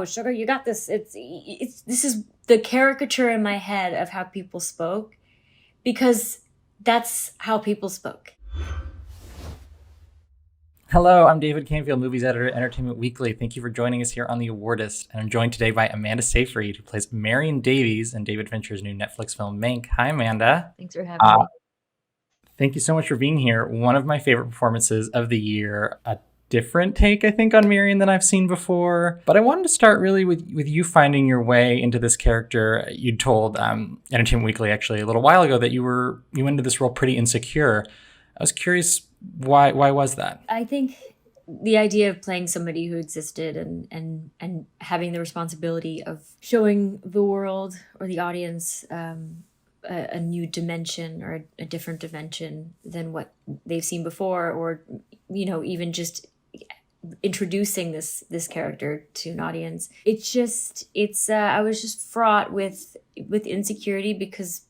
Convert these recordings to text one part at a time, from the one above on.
sugar, you got this. This is the caricature in my head of how people spoke, because that's how people spoke. Hello, I'm David Canfield, movies editor at Entertainment Weekly. Thank you for joining us here on The Awardist. And I'm joined today by Amanda Seyfried, who plays Marion Davies in David Fincher's new Netflix film, Mank. Hi, Amanda. Thanks for having me. Thank you so much for being here. One of my favorite performances of the year, a different take, I think, on Marion than I've seen before. But I wanted to start really with you finding your way into this character. You told Entertainment Weekly, actually, a little while ago that you went into this role pretty insecure. I was curious, why was that? I think the idea of playing somebody who existed and having the responsibility of showing the world or the audience a new dimension or a different dimension than what they've seen before, or even just introducing this character to an audience. I was just fraught with insecurity because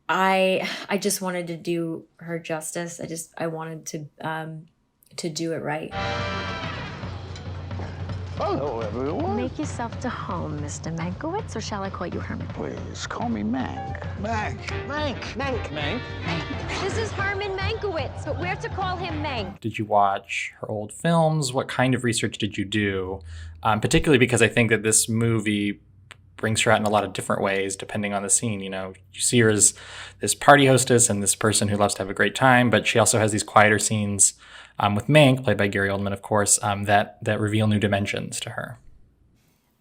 I just wanted to do her justice. I wanted to do it right. Hello, everyone. Make yourself to home, Mr. Mankowitz, or shall I call you Herman? Please, call me Mank. Mank. This is Herman Mankiewicz, but we're to call him Mank. Did you watch her old films? What kind of research did you do? Particularly because I think that this movie brings her out in a lot of different ways depending on the scene. You see her as this party hostess and this person who loves to have a great time, but she also has these quieter scenes with Mank, played by Gary Oldman, of course, that reveal new dimensions to her.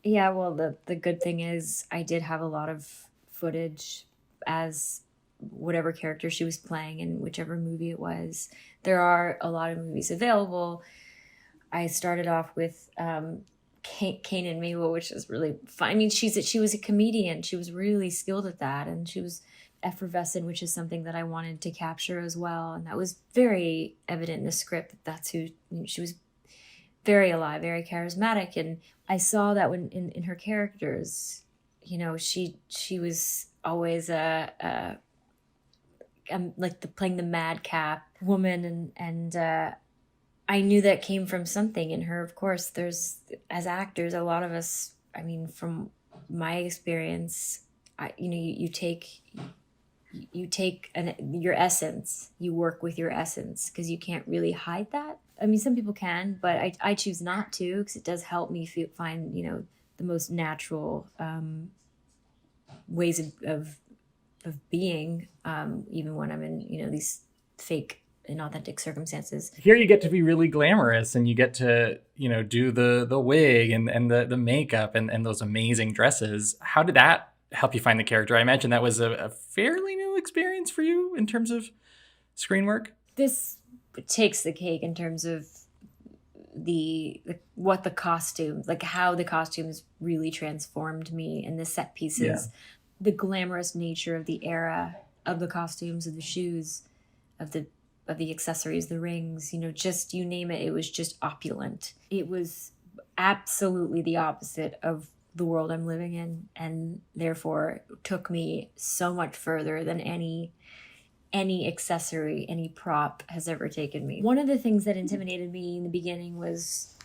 Yeah, well, the good thing is I did have a lot of footage as whatever character she was playing in whichever movie it was. There are a lot of movies available. I started off with Cain and Mabel, which is really fun. I mean, she was a comedian. She was really skilled at that, and she was effervescent, which is something that I wanted to capture as well. And that was very evident in the script. That's who she was. Very alive, very charismatic, and I saw that when in her characters, she was always like playing the madcap woman, and I knew that came from something in her. Of course, there's, as actors, a lot of us, I mean, from my experience, you take your essence, you work with your essence, because you can't really hide that. I mean, some people can, but I choose not to, because it does help me find, the most natural ways of being, even when I'm in, these fake and authentic circumstances. Here you get to be really glamorous, and you get to, do the wig and the makeup and those amazing dresses. How did that help you find the character? I imagine that was a fairly new experience for you in terms of screen work. This takes the cake in terms of what the costumes, like how the costumes really transformed me, and the set pieces, the glamorous nature of the era, of the costumes, of the shoes, of the accessories, the rings, just you name it. It was just opulent. It was absolutely the opposite of the world I'm living in, and therefore took me so much further than any accessory, any prop has ever taken me. One of the things that intimidated me in the beginning was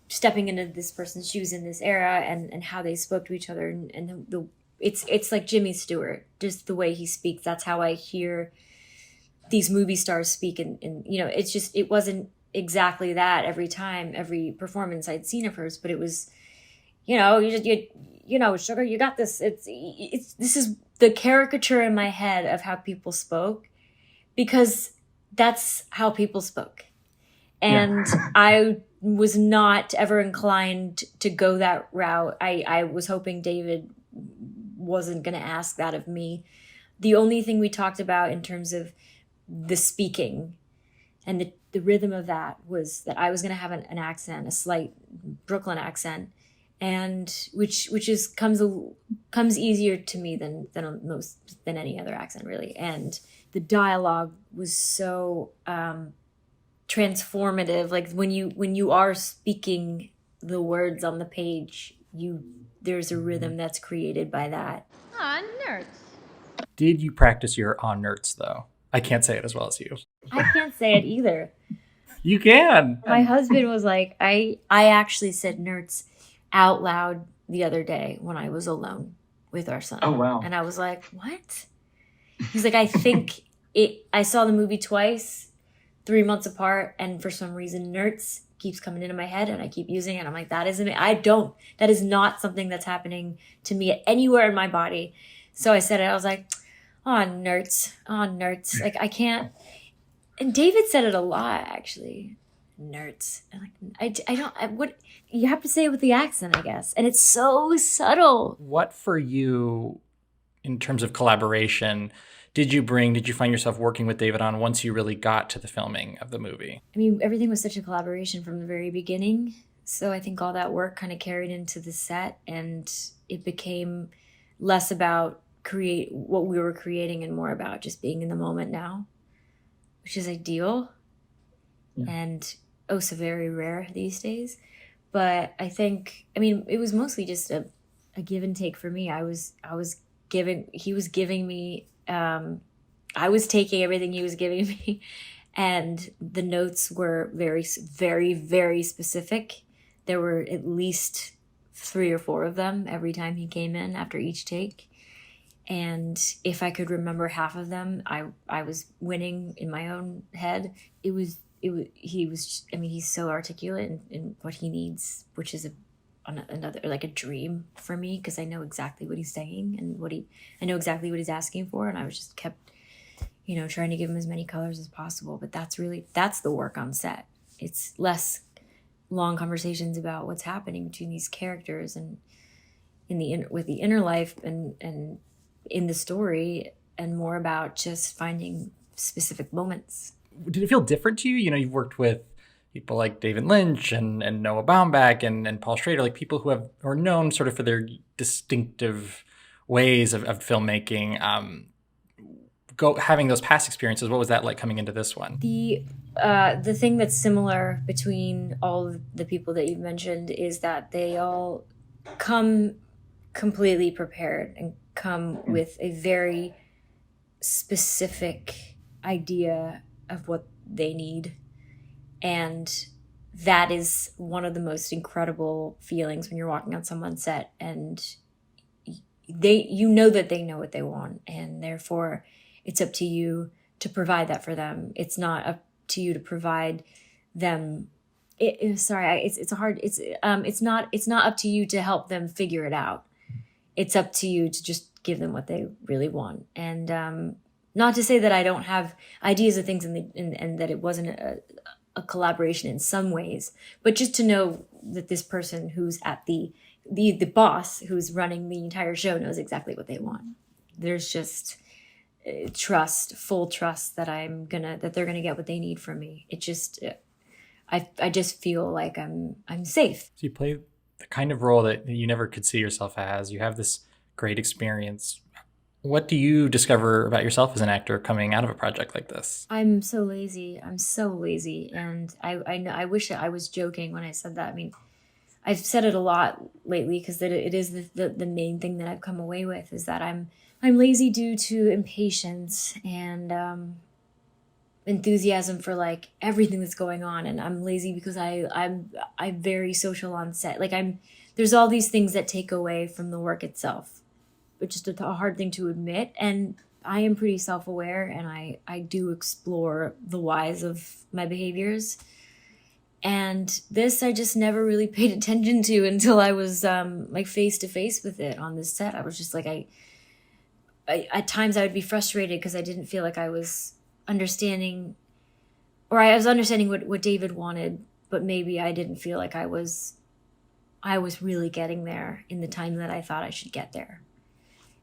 stepping into this person's shoes in this era, and how they spoke to each other, and it's like Jimmy Stewart, just the way he speaks. That's how I hear these movie stars speak, and it wasn't exactly that every time, every performance I'd seen of hers, but it was, sugar, you got this. This is the caricature in my head of how people spoke, because that's how people spoke. And I was not ever inclined to go that route. I was hoping David wasn't going to ask that of me. The only thing we talked about in terms of the speaking and the rhythm of that was that I was going to have an accent, a slight Brooklyn accent, and which comes easier to me than any other accent, really. And the dialogue was so transformative. Like when you are speaking the words on the page, there's a rhythm that's created by that. Aw, nerds. Did you practice your on nerds though? I can't say it as well as you. I can't say it either. You can. My husband was like, I actually said nerds out loud the other day when I was alone with our son. Oh, wow. And I was like, what? He's like, I think I saw the movie twice, 3 months apart, and for some reason nerds keeps coming into my head and I keep using it. I'm like, that is not something that's happening to me anywhere in my body. So I said it. I was like, oh, nerds. Like, I can't. And David said it a lot, actually. Nerds. And like, you have to say it with the accent, I guess. And it's so subtle. What for you, in terms of collaboration, did you find yourself working with David on once you really got to the filming of the movie? I mean, everything was such a collaboration from the very beginning. So I think all that work kind of carried into the set, and it became less about what we were creating and more about just being in the moment now, which is ideal and so very rare these days. But I think, I mean, it was mostly just a give and take for me. He was giving me, I was taking everything he was giving me, and the notes were very, very, very specific. There were at least 3 or 4 of them every time he came in after each take. And if I could remember half of them, I was winning in my own head. He's so articulate in what he needs, which is another, like a dream for me, because I know exactly what he's saying and I know exactly what he's asking for. And I was just kept, trying to give him as many colors as possible. But that's the work on set. It's less long conversations about what's happening between these characters and with the inner life and in the story, and more about just finding specific moments. Did it feel different to you? You've worked with people like David Lynch and Noah Baumbach and Paul Schrader, like people who are known sort of for their distinctive ways of filmmaking. Having those past experiences, what was that like coming into this one? The thing that's similar between all of the people that you've mentioned is that they all come completely prepared and come with a very specific idea of what they need. And that is one of the most incredible feelings when you're walking on someone's set and that they know what they want, and therefore it's up to you to provide that for them. It's not up to you to provide them. It's not up to you to help them figure it out. It's up to you to just give them what they really want. And not to say that I don't have ideas of things and that it wasn't a collaboration in some ways, but just to know that this person who's at the boss who's running the entire show knows exactly what they want. There's just full trust that they're gonna get what they need from me. It just, I just feel like I'm safe. So you play the kind of role that you never could see yourself as. You have this great experience. What do you discover about yourself as an actor coming out of a project like this? I'm so lazy. And I wish I was joking when I said that. I mean, I've said it a lot lately because it is the main thing that I've come away with is that I'm lazy due to impatience and enthusiasm for like everything that's going on, and I'm lazy because I'm very social on set. Like there's all these things that take away from the work itself, which is a hard thing to admit. And I am pretty self-aware, and I do explore the whys of my behaviors. And this I just never really paid attention to until I was like face to face with it on this set. I was just like, I at times I would be frustrated because I didn't feel like I was understanding, or I was understanding what David wanted, but maybe I didn't feel like I was really getting there in the time that I thought I should get there.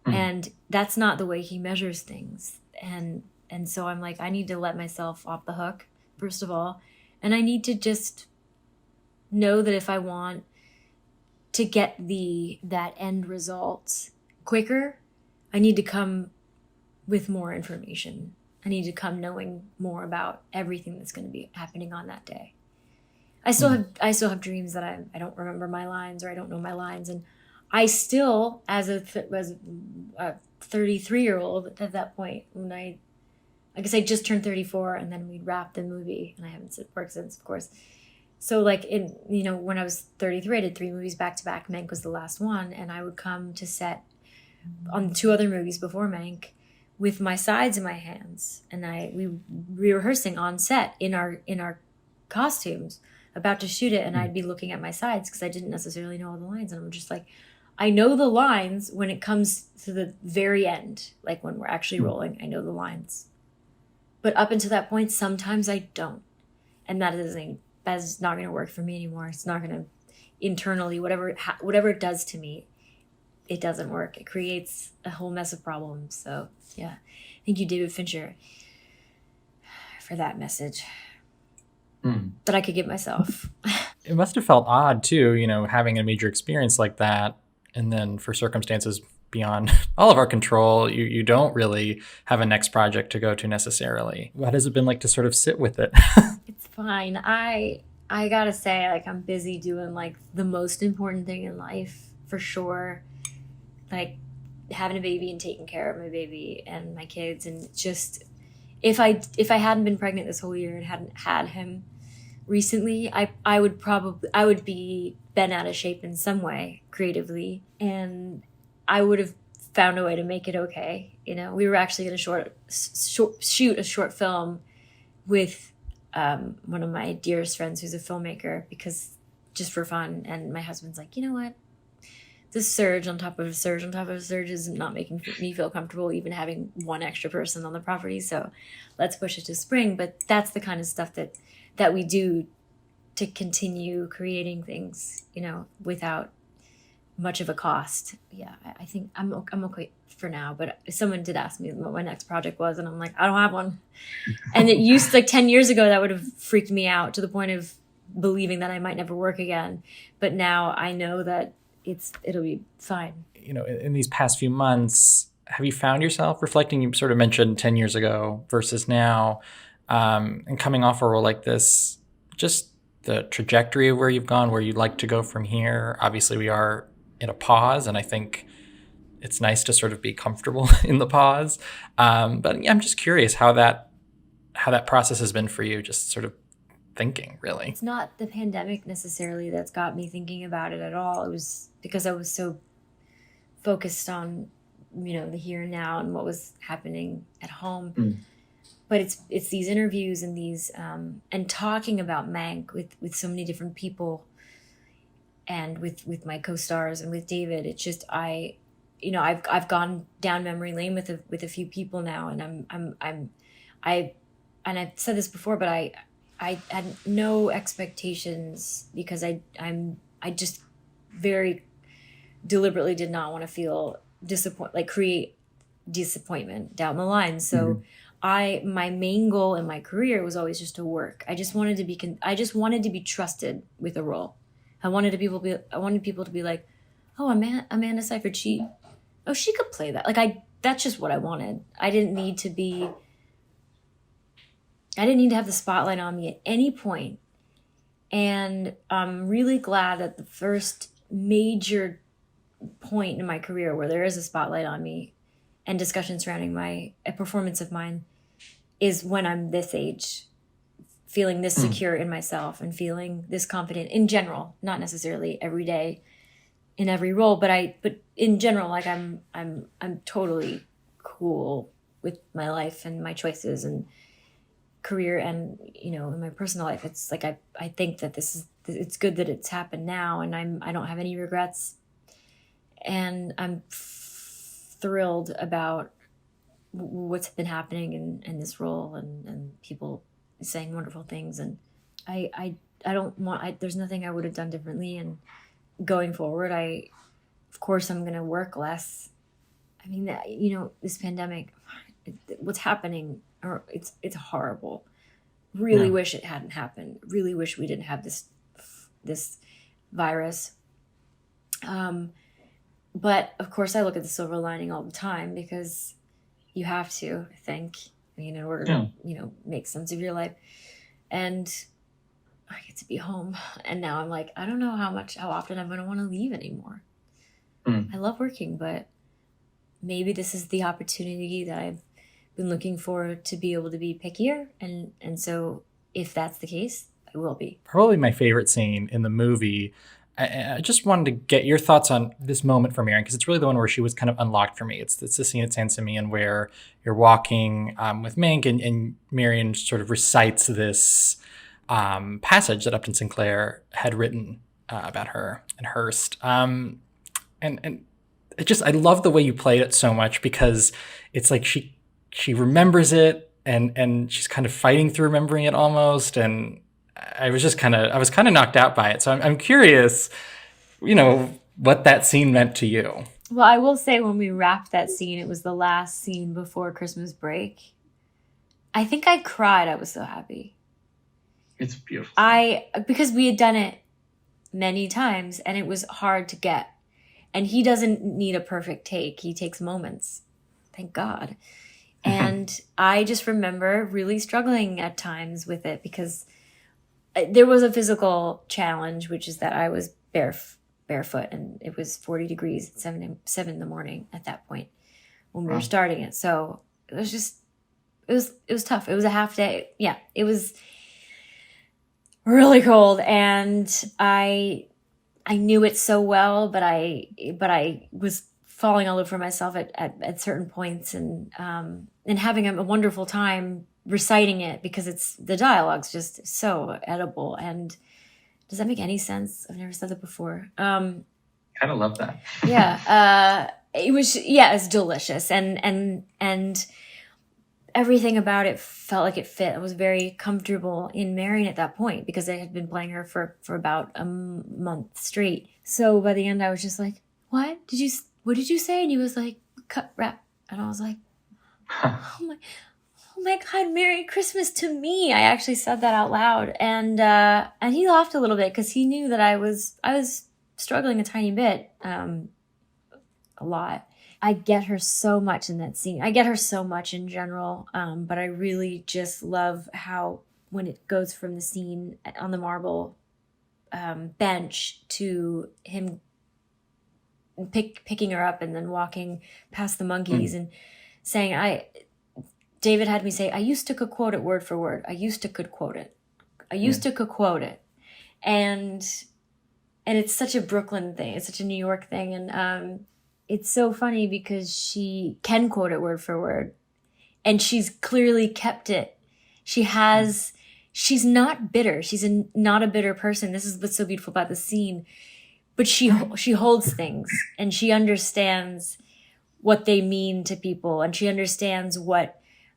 Mm-hmm. And that's not the way he measures things. And so I'm like, I need to let myself off the hook, first of all. And I need to just know that if I want to get that end result quicker, I need to come with more information. I need to come knowing more about everything that's going to be happening on that day. I still have dreams that I don't remember my lines, or I don't know my lines, and I still, as a 33-year-old at that point, when I guess I just turned 34 and then we wrapped the movie and I haven't worked since, of course. So like when I was 33, I did 3 movies back to back. Mank was the last one. And I would come to set on 2 other movies before Mank with my sides in my hands. And we rehearsing on set in our costumes, about to shoot it. And I'd be looking at my sides because I didn't necessarily know all the lines. And I'm just like, I know the lines when it comes to the very end. Like when we're actually rolling, I know the lines. But up until that point, sometimes I don't. And that is not going to work for me anymore. It's not going to internally, whatever it does to me, it doesn't work. It creates a whole mess of problems. So yeah, thank you, David Fincher, for that message that I could give myself. It must have felt odd too, having a major experience like that. And then for circumstances beyond all of our control, you don't really have a next project to go to necessarily. What has it been like to sort of sit with it? It's fine. I gotta say, like, I'm busy doing like the most important thing in life for sure. Like having a baby and taking care of my baby and my kids. And just, if I hadn't been pregnant this whole year and hadn't had him recently, I would be bent out of shape in some way creatively. And I would have found a way to make it okay. We were actually going to shoot a short film with one of my dearest friends who's a filmmaker, because just for fun. And my husband's like, you know what? This surge on top of a surge on top of a surge is not making me feel comfortable even having one extra person on the property. So let's push it to spring. But that's the kind of stuff that we do to continue creating things, without much of a cost. Yeah, I think I'm okay for now. But someone did ask me what my next project was, and I'm like, I don't have one. And it used, like 10 years ago, that would have freaked me out to the point of believing that I might never work again. But now I know that it'll be fine. In these past few months, have you found yourself reflecting? You sort of mentioned 10 years ago versus now, and coming off a role like this, just the trajectory of where you've gone, where you'd like to go from here. Obviously, we are in a pause, and I think it's nice to sort of be comfortable in the pause. But yeah, I'm just curious how that process has been for you, just sort of thinking, really. It's not the pandemic necessarily that's got me thinking about it at all. It was because I was so focused on, the here and now and what was happening at home. But it's these interviews and these and talking about Mank with so many different people, and with my co-stars and with David. It's just I've gone down memory lane with a few people now, and I've said this before, but I had no expectations because I just very deliberately did not want to feel create disappointment down the line. So my main goal in my career was always just to work. I just wanted to be trusted with a role. I wanted people to be like, oh, Amanda Seyfried, she could play that. That's just what I wanted. I didn't need to have the spotlight on me at any point. And I'm really glad that the first major point in my career where there is a spotlight on me and discussion surrounding a performance of mine is when I'm this age, feeling this secure in myself and feeling this confident in general, not necessarily every day in every role, but in general, like I'm totally cool with my life and my choices and career, and in my personal life. It's like I think that it's good that it's happened now, and I don't have any regrets, and I'm thrilled about what's been happening in this role, and people saying wonderful things, and I don't want there's nothing I would have done differently. And going forward, of course I'm going to work less. I mean, this pandemic, what's happening, or it's horrible. Really wish it hadn't happened. Really wish we didn't have this virus. But of course I look at the silver lining all the time, because you have to, I think, in order to, make sense of your life. And I get to be home. And now I'm like, I don't know how often I'm going to want to leave anymore. I love working, but maybe this is the opportunity that I've been looking forward to be able to be pickier. And so if that's the case, I will be. Probably my favorite scene in the movie. I just wanted to get your thoughts on this moment for Marion, because it's really the one where she was kind of unlocked for me. It's the scene at San Simeon where you're walking with Mank, and Marion sort of recites this passage that Upton Sinclair had written about her and Hearst. And it just, I love the way you played it so much, because it's like she remembers it, and she's kind of fighting through remembering it almost. And I was kind of knocked out by it. So I'm curious, what that scene meant to you. Well, I will say when we wrapped that scene, it was the last scene before Christmas break. I think I cried. I was so happy. It's beautiful. Because we had done it many times and it was hard to get. And he doesn't need a perfect take. He takes moments. Thank God. And I just remember really struggling at times with it, because there was a physical challenge, which is that I was barefoot, and it was 40 degrees at 7 in the morning at that point when we were starting it. So it was tough. It was a half day. Yeah, it was really cold, and I knew it so well, but I was falling all over myself at certain points, and having a wonderful time reciting it, because the dialogue's just so edible. And does that make any sense? I've never said that before. Kind of love that. Yeah. It's delicious. And everything about it felt like it fit. I was very comfortable in Marion at that point, because I had been playing her for about a month straight. So by the end I was just like, what did you say? And he was like, cut, wrap. And I was like, oh my God, Merry Christmas to me. I actually said that out loud. And he laughed a little bit, because he knew that I was struggling a tiny bit, a lot. I get her so much in that scene. I get her so much in general. But I really just love how when it goes from the scene on the marble bench to him picking her up and then walking past the monkeys and saying, David had me say, I used to could quote it word for word. I used to could quote it. And it's such a Brooklyn thing. It's such a New York thing. And it's so funny, because she can quote it word for word, and she's clearly kept it. She's not bitter. She's not a bitter person. This is what's so beautiful about the scene. But she holds things, and she understands what they mean to people, and she understands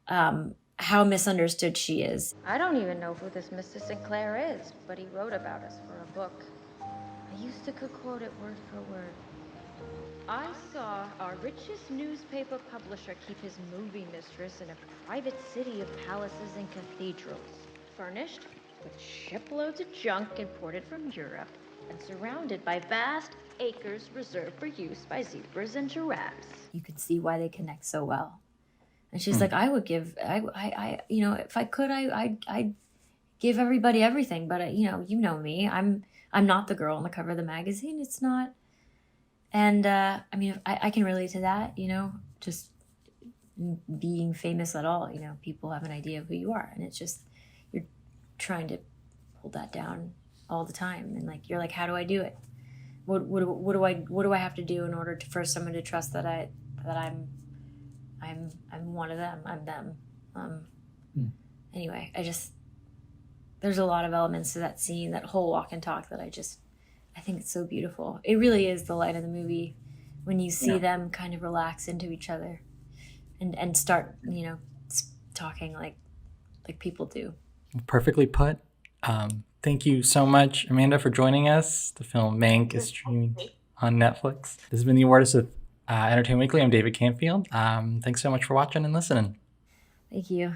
how misunderstood she is. I don't even know who this Mr. Sinclair is, but he wrote about us for a book. I used to could quote it word for word. I saw our richest newspaper publisher keep his movie mistress in a private city of palaces and cathedrals, furnished with shiploads of junk imported from Europe, and surrounded by vast acres reserved for use by zebras and giraffes. You can see why they connect so well. And she's like, I would give, if I could, I'd give everybody everything. But you know me, I'm not the girl on the cover of the magazine. It's not. And I can relate to that. Just being famous at all. People have an idea of who you are, and it's just you're trying to hold that down all the time. And you're like, how do I do it? What do I have to do in order for someone to trust that I'm one of them. I'm them. Anyway, there's a lot of elements to that scene, that whole walk and talk, that I think it's so beautiful. It really is the light of the movie when you see them kind of relax into each other and start, talking like people do. Perfectly put. Thank you so much, Amanda, for joining us. The film Mank is streaming on Netflix. This has been The Awardist with Entertainment Weekly. I'm David Canfield. Thanks so much for watching and listening. Thank you.